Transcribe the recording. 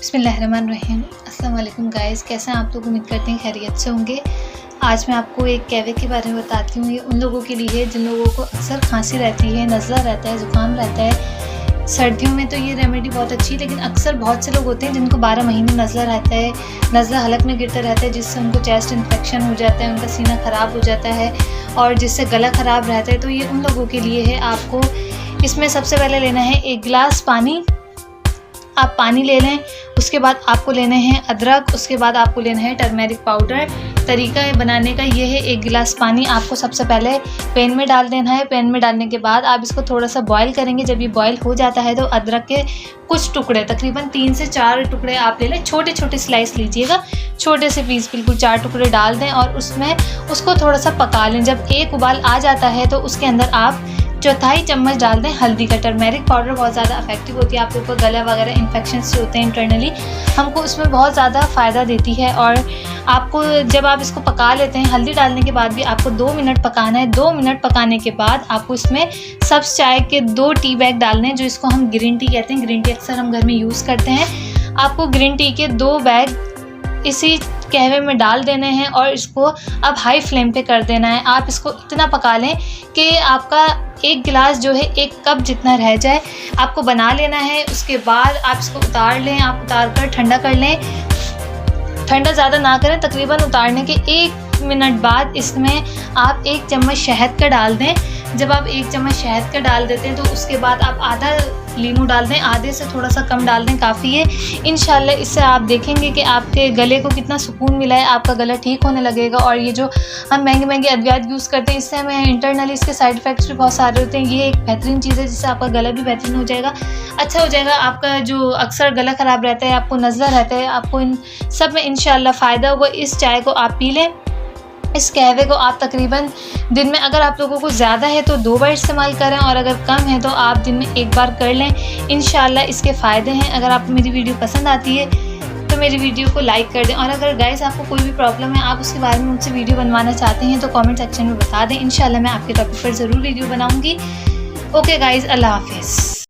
बिस्मिल्लाहिर्रहमानिर्रहीम। अस्सलाम वालेकुम गाइस, कैसे हैं आप लोग? उम्मीद करते हैं खैरियत से होंगे। आज मैं आपको एक कहवे के बारे में बताती हूँ। ये उन लोगों के लिए है जिन लोगों को अक्सर खांसी रहती है, नज़ला रहता है, ज़ुकाम रहता है। सर्दियों में तो ये रेमेडी बहुत अच्छी है, लेकिन अक्सर बहुत से लोग होते हैं जिनको 12 महीने नज़ला रहता है, नज़ला हलक में गिरता रहता है, जिससे उनको चेस्ट इन्फेक्शन हो जाता है, उनका सीना ख़राब हो जाता है और जिससे गला ख़राब रहता है। तो ये उन लोगों के लिए है। आपको इसमें सबसे पहले लेना है 1 गिलास पानी। आप पानी ले लें, उसके बाद आपको लेने हैं अदरक, उसके बाद आपको लेना है टर्मेरिक पाउडर। तरीका बनाने का ये है, 1 गिलास पानी आपको सबसे पहले पैन में डाल देना है। पैन में डालने के बाद आप इसको थोड़ा सा बॉईल करेंगे। जब ये बॉईल हो जाता है तो अदरक के कुछ टुकड़े, तकरीबन 3 से 4 टुकड़े आप ले लें, छोटे छोटे स्लाइस लीजिएगा, छोटे से पीस, बिल्कुल 4 टुकड़े डाल दें और उसमें उसको थोड़ा सा पका लें। जब एक उबाल आ जाता है तो उसके अंदर आप 1/4 चम्मच डाल दें हल्दी का। टर्मेरिक पाउडर बहुत ज़्यादा इफेक्टिव होती है, आप लोगों को गला वगैरह इन्फेक्शन जो होते हैं इंटरनली, हमको उसमें बहुत ज़्यादा फ़ायदा देती है। और आपको जब आप इसको पका लेते हैं, हल्दी डालने के बाद भी आपको 2 मिनट पकाना है। 2 मिनट पकाने के बाद आपको इसमें सब्ज़ चाय के 2 टी बैग डालने हैं, जो इसको हम ग्रीन टी कहते हैं। ग्रीन टी अक्सर हम घर में यूज़ करते हैं। आपको ग्रीन टी के 2 बैग इसी कहवे में डाल देने हैं और इसको अब हाई फ्लेम पे कर देना है। आप इसको इतना पका लें कि आपका 1 गिलास जो है 1 कप जितना रह जाए, आपको बना लेना है। उसके बाद आप इसको उतार लें। आप उतार कर ठंडा कर लें, ठंडा ज़्यादा ना करें। तकरीबन उतारने के 1 मिनट बाद इसमें आप 1 चम्मच शहद का डाल दें। जब आप 1 चम्मच शहद का डाल देते हैं तो उसके बाद आप आधा लीमू डाल दें, आधे से थोड़ा सा कम डाल दें, काफ़ी है। इंशाल्लाह इससे आप देखेंगे कि आपके गले को कितना सुकून मिला है, आपका गला ठीक होने लगेगा। और ये जो हम महंगे महंगे अद्वियात यूज़ करते हैं, इससे हमें इंटरनली इसके साइड इफ़ेक्ट्स भी बहुत सारे होते हैं। ये एक बेहतरीन चीज़ है जिससे आपका गला भी बेहतरीन हो जाएगा, अच्छा हो जाएगा। आपका जो अक्सर गला ख़राब रहता है, आपको नज़ला रहता है, आपको इन सब में इंशाल्लाह फ़ायदा होगा। इस चाय को आप पी लें। इस कहवे को आप तकरीबन दिन में, अगर आप लोगों को ज़्यादा है तो 2 बार इस्तेमाल करें और अगर कम है तो आप दिन में 1 बार कर लें। इंशाल्लाह इसके फ़ायदे हैं। अगर आपको मेरी वीडियो पसंद आती है तो मेरी वीडियो को लाइक कर दें, और अगर गाइस आपको कोई भी प्रॉब्लम है, आप उसके बारे में मुझसे वीडियो बनवाना चाहते हैं तो कमेंट सेक्शन में बता दें। इंशाल्लाह मैं आपके टॉपिक पर ज़रूर वीडियो बनाऊँगी। ओके गाइस, अल्लाह हाफिज़।